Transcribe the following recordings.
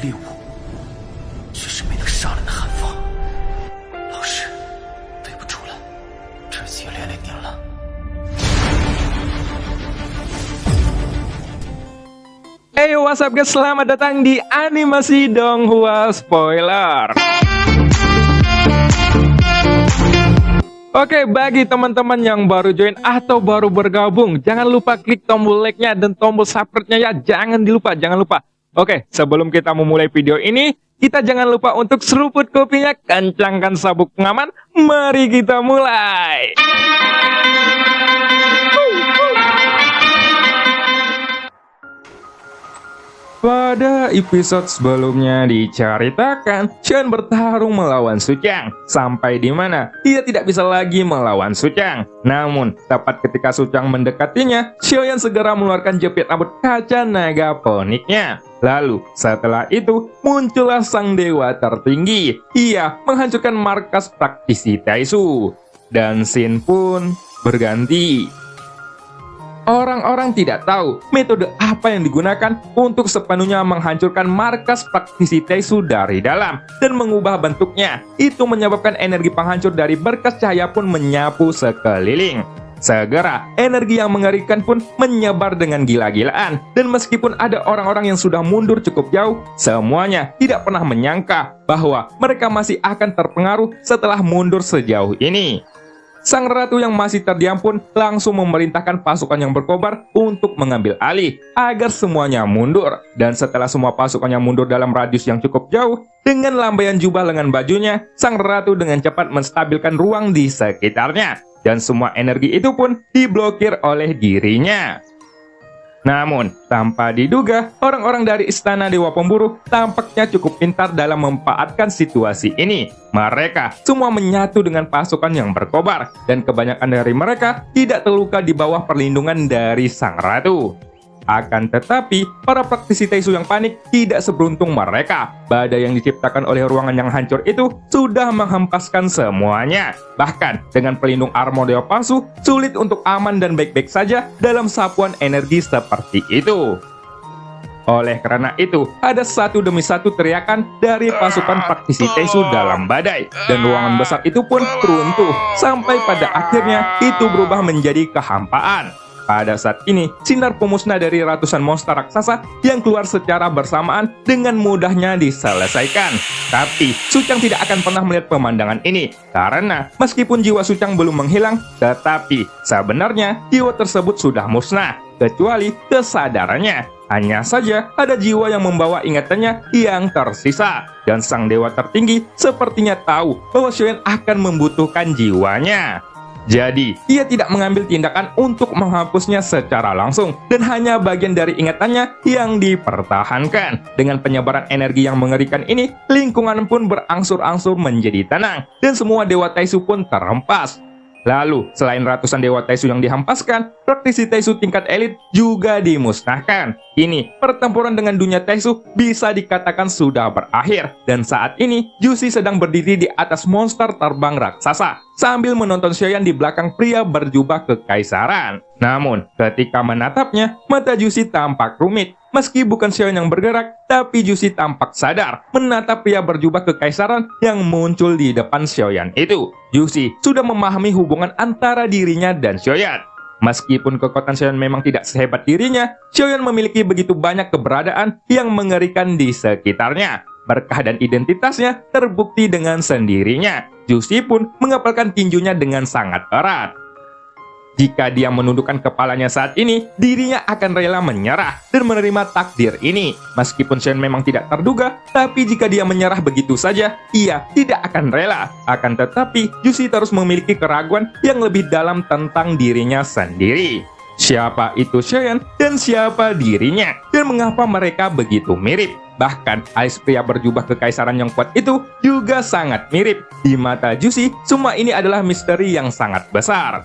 猎物，却是没能杀人的寒风。老师，对不住了，这次也连累您了。Hey, what's up guys? Selamat datang di Animasi Donghua Spoiler. Oke, bagi teman-teman yang baru join atau baru bergabung, jangan lupa klik tombol like-nya dan tombol subscribe-nya ya. Jangan lupa. Oke, sebelum kita memulai video ini, kita jangan lupa untuk seruput kopinya, kencangkan sabuk pengaman. Mari kita mulai. Pada episode sebelumnya diceritakan, Xion bertarung melawan Suchang. Sampai di mana dia tidak bisa lagi melawan Suchang. Namun, tepat ketika Suchang mendekatinya, Xion segera mengeluarkan jepit rambut kaca naga poniknya. Lalu, setelah itu, muncullah sang dewa tertinggi. Ia menghancurkan markas praktisi Taisu. Dan scene pun berganti. Orang-orang tidak tahu metode apa yang digunakan untuk sepenuhnya menghancurkan markas praktisi Taisu dari dalam dan mengubah bentuknya. Itu menyebabkan energi penghancur dari berkas cahaya pun menyapu sekeliling. Segera, energi yang mengerikan pun menyebar dengan gila-gilaan. Dan meskipun ada orang-orang yang sudah mundur cukup jauh, semuanya tidak pernah menyangka bahwa mereka masih akan terpengaruh setelah mundur sejauh ini. Sang ratu yang masih terdiam pun langsung memerintahkan pasukan yang berkobar untuk mengambil alih agar semuanya mundur. Dan setelah semua pasukannya mundur dalam radius yang cukup jauh, dengan lambaian jubah lengan bajunya, sang ratu dengan cepat menstabilkan ruang di sekitarnya. Dan semua energi itu pun diblokir oleh dirinya. Namun, tanpa diduga, orang-orang dari Istana Dewa Pemburu tampaknya cukup pintar dalam memanfaatkan situasi ini. Mereka semua menyatu dengan pasukan yang berkobar, dan kebanyakan dari mereka tidak terluka di bawah perlindungan dari sang ratu. Akan tetapi, para praktisi Taisu yang panik tidak seberuntung mereka. Badai yang diciptakan oleh ruangan yang hancur itu sudah menghempaskan semuanya. Bahkan, dengan pelindung armor dewa palsu, sulit untuk aman dan baik-baik saja dalam sapuan energi seperti itu. Oleh karena itu, ada satu demi satu teriakan dari pasukan praktisi Taisu dalam badai. Dan ruangan besar itu pun runtuh, sampai pada akhirnya itu berubah menjadi kehampaan. Pada saat ini, sinar pemusnah dari ratusan monster raksasa yang keluar secara bersamaan dengan mudahnya diselesaikan. Tapi, Suchang tidak akan pernah melihat pemandangan ini, karena meskipun jiwa Suchang belum menghilang, tetapi sebenarnya jiwa tersebut sudah musnah, kecuali kesadarannya. Hanya saja ada jiwa yang membawa ingatannya yang tersisa. Dan sang dewa tertinggi sepertinya tahu bahwa Xion akan membutuhkan jiwanya. Jadi, ia tidak mengambil tindakan untuk menghapusnya secara langsung, dan hanya bagian dari ingatannya yang dipertahankan. Dengan penyebaran energi yang mengerikan ini, lingkungan pun berangsur-angsur menjadi tenang, dan semua dewa Taisu pun terhempas. Lalu, selain ratusan dewa Taisu yang dihempaskan, praktisi Taisu tingkat elit juga dimusnahkan. Kini, pertempuran dengan dunia Taisu bisa dikatakan sudah berakhir. Dan saat ini, Jushi sedang berdiri di atas monster terbang raksasa, sambil menonton Xion di belakang pria berjubah kekaisaran. Namun, ketika menatapnya, mata Jushi tampak rumit. Meski bukan Xion yang bergerak, tapi Jushi tampak sadar menatap pria berjubah kekaisaran yang muncul di depan Xion itu. Jushi sudah memahami hubungan antara dirinya dan Xion. Meskipun kekuatan Xion memang tidak sehebat dirinya, Xion memiliki begitu banyak keberadaan yang mengerikan di sekitarnya. Berkah dan identitasnya terbukti dengan sendirinya. Jushi pun mengepalkan tinjunya dengan sangat erat. Jika dia menundukkan kepalanya saat ini, dirinya akan rela menyerah dan menerima takdir ini. Meskipun Xion memang tidak terduga, tapi jika dia menyerah begitu saja, ia tidak akan rela. Akan tetapi, Jushi terus memiliki keraguan yang lebih dalam tentang dirinya sendiri. Siapa itu Xion dan siapa dirinya? Dan mengapa mereka begitu mirip? Bahkan, alis pria berjubah kekaisaran yang kuat itu juga sangat mirip. Di mata Jushi, semua ini adalah misteri yang sangat besar.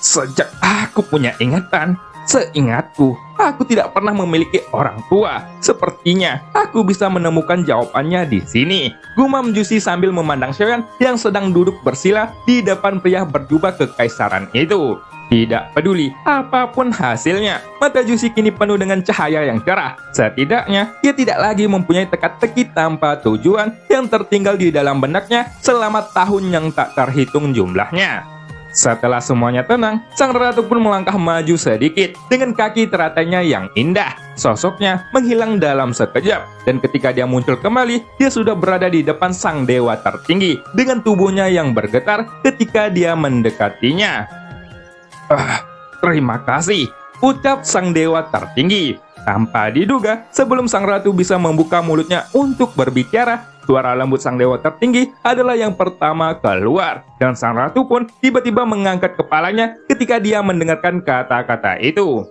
Sejak aku punya ingatan, seingatku, aku tidak pernah memiliki orang tua. Sepertinya aku bisa menemukan jawabannya di sini. Gumam Jushi sambil memandang Xion yang sedang duduk bersila di depan pria berjubah kekaisaran itu. Tidak peduli apapun hasilnya, mata Jushi kini penuh dengan cahaya yang cerah. Setidaknya, ia tidak lagi mempunyai teka-teki tanpa tujuan yang tertinggal di dalam benaknya selama tahun yang tak terhitung jumlahnya. Setelah semuanya tenang, sang ratu pun melangkah maju sedikit dengan kaki teratainya yang indah. Sosoknya menghilang dalam sekejap, dan ketika dia muncul kembali, dia sudah berada di depan sang dewa tertinggi dengan tubuhnya yang bergetar ketika dia mendekatinya. Terima kasih, ucap sang dewa tertinggi. Tanpa diduga, sebelum sang ratu bisa membuka mulutnya untuk berbicara, suara lembut sang dewa tertinggi adalah yang pertama keluar. Dan sang ratu pun tiba-tiba mengangkat kepalanya ketika dia mendengarkan kata-kata itu.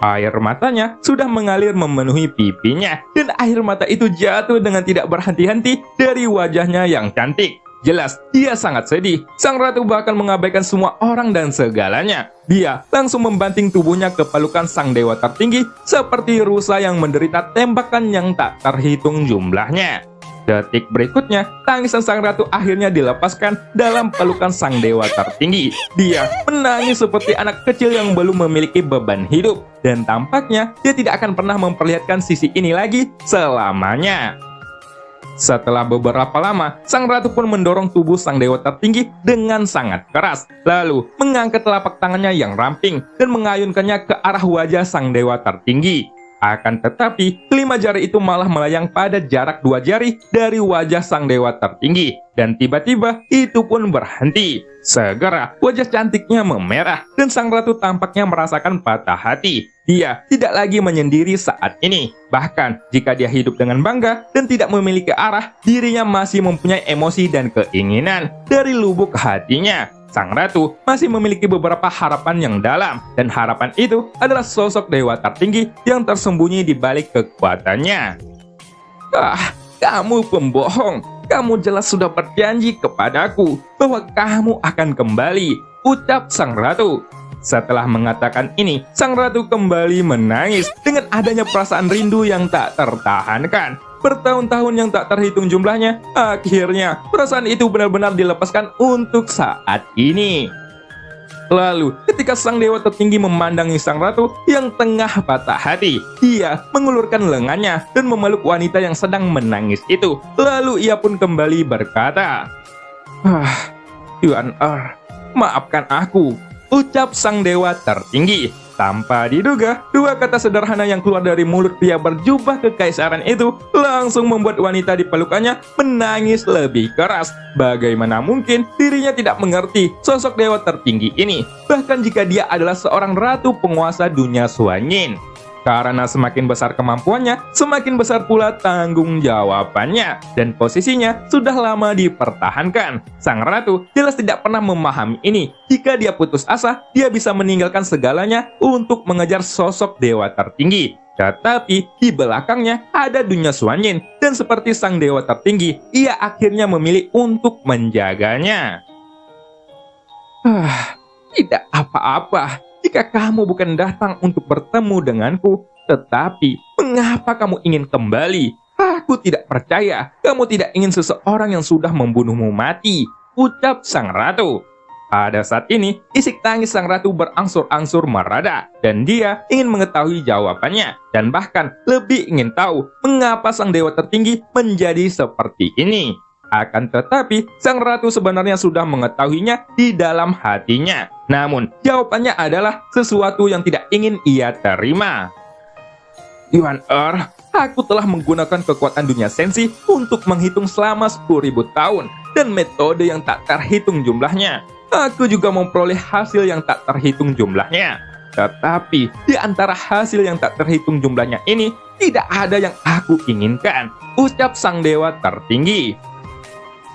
Air matanya sudah mengalir memenuhi pipinya, dan air mata itu jatuh dengan tidak berhenti-henti dari wajahnya yang cantik. Jelas, dia sangat sedih. Sang ratu bahkan mengabaikan semua orang dan segalanya. Dia langsung membanting tubuhnya ke pelukan sang dewa tertinggi seperti rusa yang menderita tembakan yang tak terhitung jumlahnya. Detik berikutnya, tangisan sang ratu akhirnya dilepaskan dalam pelukan sang dewa tertinggi. Dia menangis seperti anak kecil yang belum memiliki beban hidup. Dan tampaknya dia tidak akan pernah memperlihatkan sisi ini lagi selamanya. Setelah beberapa lama, sang ratu pun mendorong tubuh sang dewa tertinggi dengan sangat keras, lalu mengangkat telapak tangannya yang ramping dan mengayunkannya ke arah wajah sang dewa tertinggi. Akan tetapi, kelima jari itu malah melayang pada jarak 2 jari dari wajah sang dewa tertinggi, dan tiba-tiba itu pun berhenti. Segera, wajah cantiknya memerah, dan sang ratu tampaknya merasakan patah hati. Dia tidak lagi menyendiri saat ini. Bahkan, jika dia hidup dengan bangga dan tidak memiliki arah, dirinya masih mempunyai emosi dan keinginan dari lubuk hatinya. Sang ratu masih memiliki beberapa harapan yang dalam, dan harapan itu adalah sosok dewa tertinggi yang tersembunyi di balik kekuatannya. Kamu pembohong. Kamu jelas sudah berjanji kepadaku bahwa kamu akan kembali, ucap sang ratu. Setelah mengatakan ini, sang ratu kembali menangis dengan adanya perasaan rindu yang tak tertahankan. Bertahun-tahun yang tak terhitung jumlahnya, akhirnya perasaan itu benar-benar dilepaskan untuk saat ini. Lalu, ketika sang dewa tertinggi memandangi sang ratu yang tengah patah hati, dia mengulurkan lengannya dan memeluk wanita yang sedang menangis itu. Lalu ia pun kembali berkata, Yuan maafkan aku, ucap sang dewa tertinggi. Tanpa diduga, dua kata sederhana yang keluar dari mulut pria berjubah kekaisaran itu langsung membuat wanita di pelukannya menangis lebih keras. Bagaimana mungkin dirinya tidak mengerti sosok dewa tertinggi ini, bahkan jika dia adalah seorang ratu penguasa dunia Suanyin. Karena semakin besar kemampuannya, semakin besar pula tanggung jawabannya, dan posisinya sudah lama dipertahankan. Sang ratu jelas tidak pernah memahami ini. Jika dia putus asa, dia bisa meninggalkan segalanya untuk mengejar sosok dewa tertinggi. Tetapi di belakangnya ada dunia Suanyin, dan seperti sang dewa tertinggi, ia akhirnya memilih untuk menjaganya. Tidak apa-apa jika kamu bukan datang untuk bertemu denganku, tetapi mengapa kamu ingin kembali? Aku tidak percaya kamu tidak ingin seseorang yang sudah membunuhmu mati, ucap sang ratu. Pada saat ini, isik tangis sang ratu berangsur-angsur merada, dan dia ingin mengetahui jawabannya, dan bahkan lebih ingin tahu mengapa sang dewa tertinggi menjadi seperti ini. Akan tetapi, sang ratu sebenarnya sudah mengetahuinya di dalam hatinya. Namun, jawabannya adalah sesuatu yang tidak ingin ia terima. Yuan aku telah menggunakan kekuatan dunia sensi untuk menghitung selama 10.000 tahun, dan metode yang tak terhitung jumlahnya. Aku juga memperoleh hasil yang tak terhitung jumlahnya. Tetapi, di antara hasil yang tak terhitung jumlahnya ini, tidak ada yang aku inginkan, ucap sang dewa tertinggi.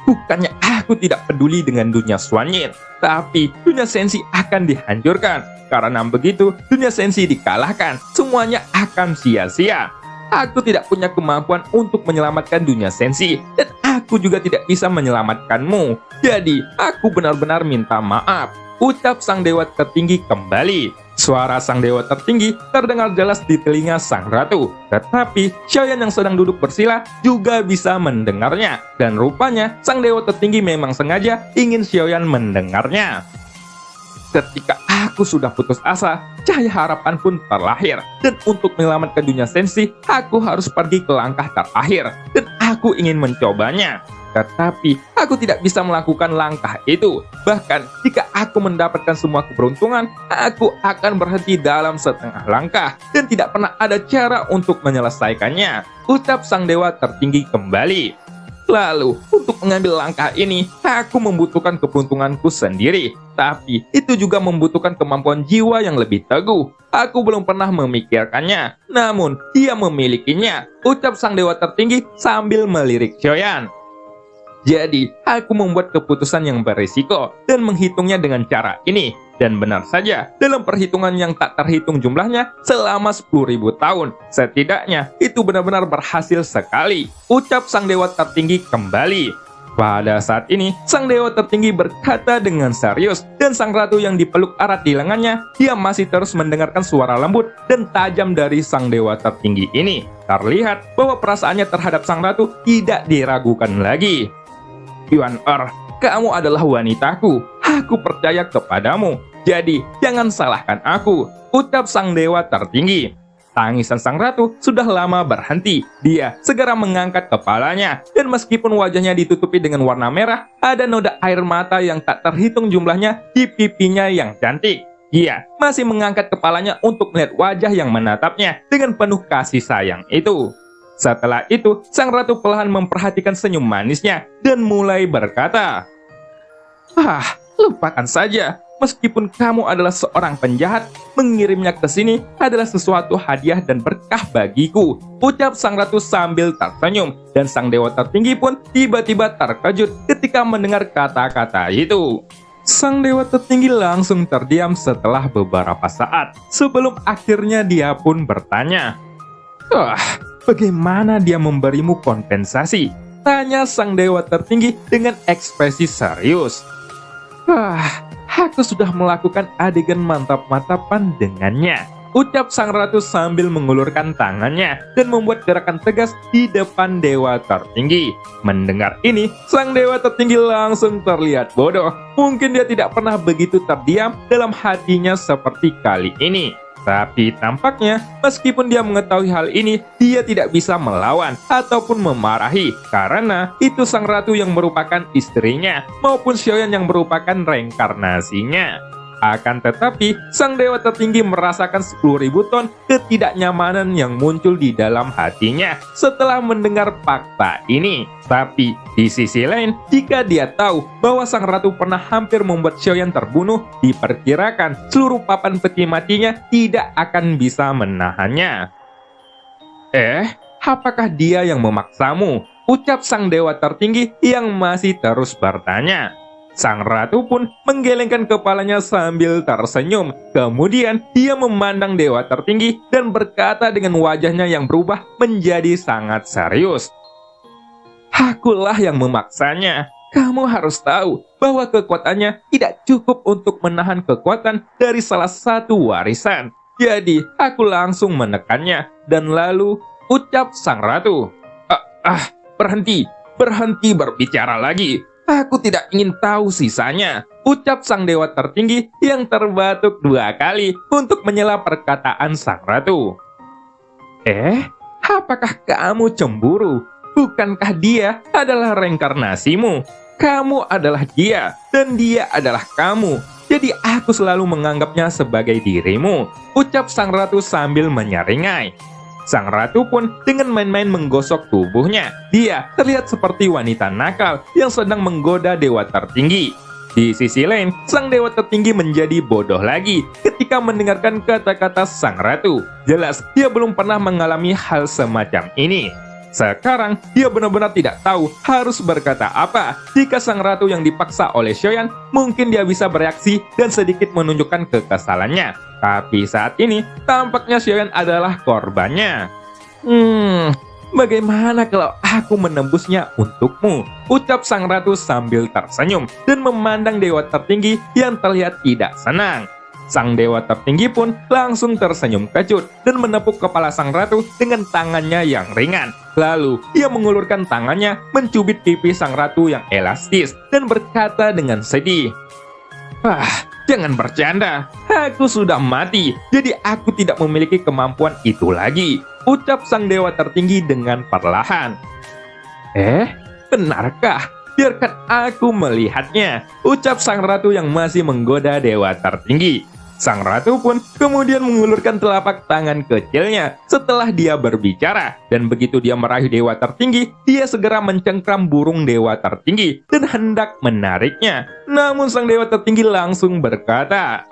Bukannya aku tidak peduli dengan dunia Suanyin, tapi dunia sensi akan dihancurkan. Karena begitu, dunia sensi dikalahkan, semuanya akan sia-sia. Aku tidak punya kemampuan untuk menyelamatkan dunia sensi, dan aku juga tidak bisa menyelamatkanmu. Jadi, aku benar-benar minta maaf, ucap sang dewa tertinggi kembali. Suara sang dewa tertinggi terdengar jelas di telinga sang ratu, tetapi Xiaoyan yang sedang duduk bersila juga bisa mendengarnya, dan rupanya sang dewa tertinggi memang sengaja ingin Xiaoyan mendengarnya. Ketika aku sudah putus asa. Cahaya harapan pun terlahir. Dan untuk menyelamatkan dunia sensi, aku harus pergi ke langkah terakhir. Dan aku ingin mencobanya. Tetapi, aku tidak bisa melakukan langkah itu. Bahkan, jika aku mendapatkan semua keberuntungan, aku akan berhenti dalam setengah langkah. Dan tidak pernah ada cara untuk menyelesaikannya. Ucap sang dewa tertinggi kembali. Lalu, untuk mengambil langkah ini, aku membutuhkan keberuntunganku sendiri. Tapi, itu juga membutuhkan kemampuan jiwa yang lebih teguh. Aku belum pernah memikirkannya. Namun, dia memilikinya. Ucap sang dewa tertinggi sambil melirik Xiaoyan. Jadi, aku membuat keputusan yang berisiko dan menghitungnya dengan cara ini. Dan benar saja, dalam perhitungan yang tak terhitung jumlahnya selama 10.000 tahun, setidaknya itu benar-benar berhasil sekali. Ucap sang dewa tertinggi kembali. Pada saat ini, sang dewa tertinggi berkata dengan serius, dan sang ratu yang dipeluk erat di lengannya, dia masih terus mendengarkan suara lembut dan tajam dari sang dewa tertinggi ini. Terlihat bahwa perasaannya terhadap sang ratu tidak diragukan lagi. Yuan-er, kamu adalah wanitaku. Aku percaya kepadamu. Jadi, jangan salahkan aku. Ucap sang dewa tertinggi. Tangisan sang ratu sudah lama berhenti. Dia segera mengangkat kepalanya. Dan meskipun wajahnya ditutupi dengan warna merah, ada noda air mata yang tak terhitung jumlahnya di pipinya yang cantik. Dia masih mengangkat kepalanya untuk melihat wajah yang menatapnya dengan penuh kasih sayang itu. Setelah itu, sang ratu perlahan memperhatikan senyum manisnya dan mulai berkata, lupakan saja. Meskipun kamu adalah seorang penjahat, mengirimnya ke sini adalah sesuatu hadiah dan berkah bagiku. Ucap sang ratu sambil tersenyum, dan sang dewa tertinggi pun tiba-tiba terkejut ketika mendengar kata-kata itu. Sang dewa tertinggi langsung terdiam setelah beberapa saat, sebelum akhirnya dia pun bertanya, bagaimana dia memberimu kompensasi? Tanya sang dewa tertinggi dengan ekspresi serius. Aku sudah melakukan adegan mantap-mantapan dengannya. Ucap sang ratu sambil mengulurkan tangannya dan membuat gerakan tegas di depan dewa tertinggi. Mendengar ini, sang dewa tertinggi langsung terlihat bodoh. Mungkin dia tidak pernah begitu terdiam dalam hatinya seperti kali ini. Tapi tampaknya, meskipun dia mengetahui hal ini, dia tidak bisa melawan ataupun memarahi, karena itu sang ratu yang merupakan istrinya, maupun Xiaoyan yang merupakan reinkarnasinya. Akan tetapi, sang dewa tertinggi merasakan 10.000 ton ketidaknyamanan yang muncul di dalam hatinya setelah mendengar fakta ini. Tapi, di sisi lain, jika dia tahu bahwa sang ratu pernah hampir membuat Xiaoyan terbunuh, diperkirakan seluruh papan peti matinya tidak akan bisa menahannya. Apakah dia yang memaksamu? Ucap sang dewa tertinggi yang masih terus bertanya. Sang ratu pun menggelengkan kepalanya sambil tersenyum. Kemudian dia memandang dewa tertinggi dan berkata dengan wajahnya yang berubah menjadi sangat serius. Akulah yang memaksanya. Kamu harus tahu bahwa kekuatannya tidak cukup untuk menahan kekuatan dari salah satu warisan. Jadi aku langsung menekannya. Dan lalu ucap sang ratu. Berhenti berbicara lagi. Aku tidak ingin tahu sisanya. Ucap sang dewa tertinggi yang terbatuk 2 kali untuk menyela perkataan sang ratu. Apakah kamu cemburu? Bukankah dia adalah reinkarnasimu? Kamu adalah dia, dan dia adalah kamu. Jadi aku selalu menganggapnya sebagai dirimu. Ucap sang ratu sambil menyeringai. Sang ratu pun dengan main-main menggosok tubuhnya. Dia terlihat seperti wanita nakal yang sedang menggoda dewa tertinggi. Di sisi lain, sang dewa tertinggi menjadi bodoh lagi ketika mendengarkan kata-kata sang ratu. Jelas, dia belum pernah mengalami hal semacam ini. Sekarang, dia benar-benar tidak tahu harus berkata apa. Jika sang ratu yang dipaksa oleh Xiaoyan, mungkin dia bisa bereaksi dan sedikit menunjukkan kekesalannya. Tapi saat ini, tampaknya Xiaoyan adalah korbannya. Bagaimana kalau aku menembusnya untukmu? Ucap sang ratu sambil tersenyum dan memandang dewa tertinggi yang terlihat tidak senang. Sang dewa tertinggi pun langsung tersenyum kecut dan menepuk kepala sang ratu dengan tangannya yang ringan. Lalu, ia mengulurkan tangannya mencubit pipi sang ratu yang elastis dan berkata dengan sedih, jangan bercanda. Aku sudah mati, jadi aku tidak memiliki kemampuan itu lagi, ucap sang dewa tertinggi dengan perlahan. Benarkah? Biarkan aku melihatnya, ucap sang ratu yang masih menggoda dewa tertinggi. Sang ratu pun kemudian mengulurkan telapak tangan kecilnya setelah dia berbicara, dan begitu dia meraih dewa tertinggi, dia segera mencengkram burung dewa tertinggi dan hendak menariknya. Namun sang dewa tertinggi langsung berkata,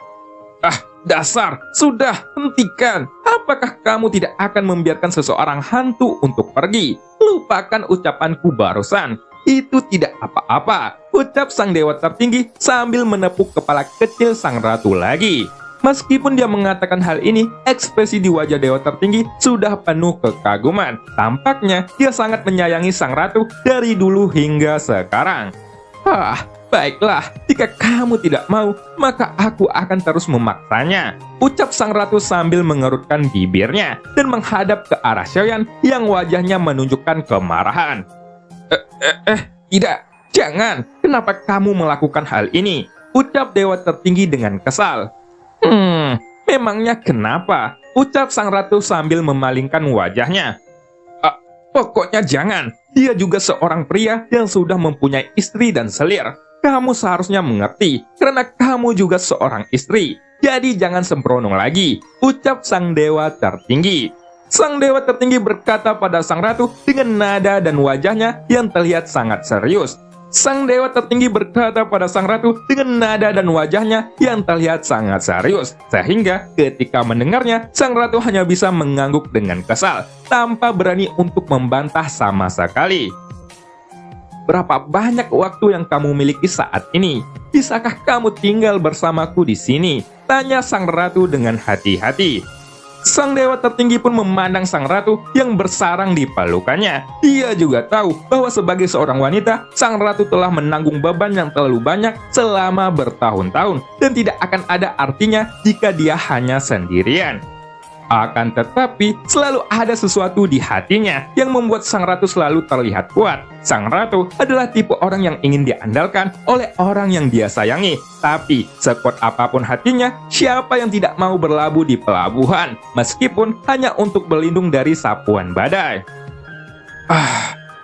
dasar, sudah, hentikan. Apakah kamu tidak akan membiarkan seseorang hantu untuk pergi? Lupakan ucapanku barusan. Itu tidak apa-apa, ucap sang dewa tertinggi sambil menepuk kepala kecil sang ratu lagi. Meskipun dia mengatakan hal ini, ekspresi di wajah dewa tertinggi sudah penuh kekaguman. Tampaknya dia sangat menyayangi sang ratu dari dulu hingga sekarang. Baiklah, jika kamu tidak mau, maka aku akan terus memaksanya, ucap sang ratu sambil mengerutkan bibirnya dan menghadap ke arah Xiaoyan yang wajahnya menunjukkan kemarahan. Tidak, jangan. Kenapa kamu melakukan hal ini? Ucap dewa tertinggi dengan kesal. Memangnya kenapa? Ucap sang ratu sambil memalingkan wajahnya. Pokoknya jangan. Dia juga seorang pria yang sudah mempunyai istri dan selir. Kamu seharusnya mengerti, karena kamu juga seorang istri. Jadi jangan sembrono lagi, ucap sang dewa tertinggi. Sang dewa tertinggi berkata pada sang ratu dengan nada dan wajahnya yang terlihat sangat serius. Sang dewa tertinggi berkata pada sang ratu dengan nada dan wajahnya yang terlihat sangat serius. Sehingga ketika mendengarnya, sang ratu hanya bisa mengangguk dengan kesal, tanpa berani untuk membantah sama sekali. Berapa banyak waktu yang kamu miliki saat ini? Bisakah kamu tinggal bersamaku di sini? Tanya sang ratu dengan hati-hati. Sang dewa tertinggi pun memandang sang ratu yang bersarang di pelukannya. Dia juga tahu bahwa sebagai seorang wanita, sang ratu telah menanggung beban yang terlalu banyak selama bertahun-tahun dan tidak akan ada artinya jika dia hanya sendirian. Akan tetapi, selalu ada sesuatu di hatinya yang membuat sang ratu selalu terlihat kuat. Sang ratu adalah tipe orang yang ingin diandalkan oleh orang yang dia sayangi. Tapi, sekuat apapun hatinya, siapa yang tidak mau berlabuh di pelabuhan, meskipun hanya untuk berlindung dari sapuan badai?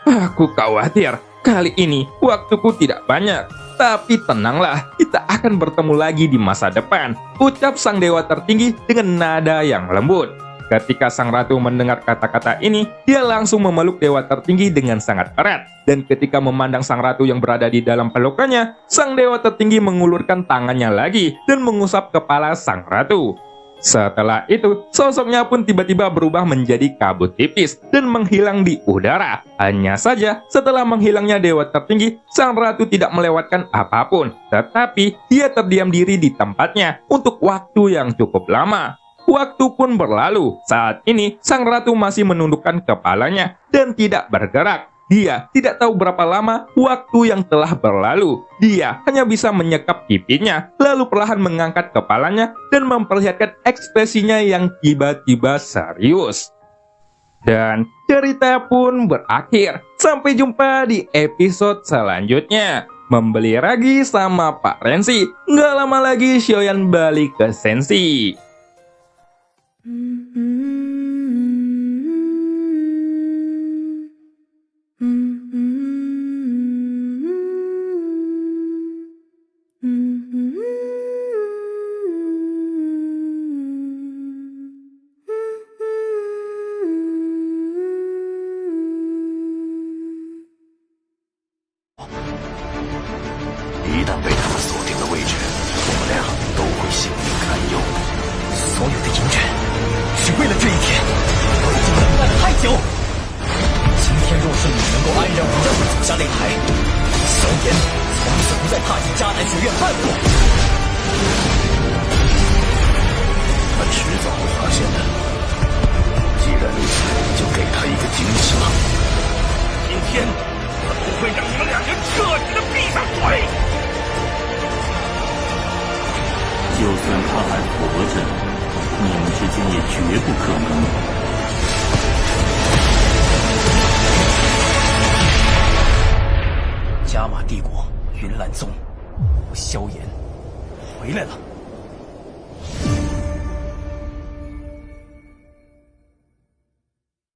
Aku khawatir, kali ini waktuku tidak banyak. Tapi tenanglah, kita akan bertemu lagi di masa depan, ucap sang dewa tertinggi dengan nada yang lembut. Ketika sang ratu mendengar kata-kata ini, dia langsung memeluk dewa tertinggi dengan sangat erat. Dan ketika memandang sang ratu yang berada di dalam pelukannya, sang dewa tertinggi mengulurkan tangannya lagi dan mengusap kepala sang ratu. Setelah itu, sosoknya pun tiba-tiba berubah menjadi kabut tipis dan menghilang di udara. Hanya saja, setelah menghilangnya dewa tertinggi, sang ratu tidak melewatkan apapun, tetapi dia terdiam diri di tempatnya untuk waktu yang cukup lama. Waktu pun berlalu. Saat ini, sang ratu masih menundukkan kepalanya dan tidak bergerak. Dia tidak tahu berapa lama waktu yang telah berlalu. Dia hanya bisa menyekap pipinya, lalu perlahan mengangkat kepalanya dan memperlihatkan ekspresinya yang tiba-tiba serius. Dan cerita pun berakhir. Sampai jumpa di episode selanjutnya. Membeli ragi sama Pak Rensi. Nggak lama lagi Xiaoyan balik ke Sensi.加玛帝国云岚宗，萧炎回来了。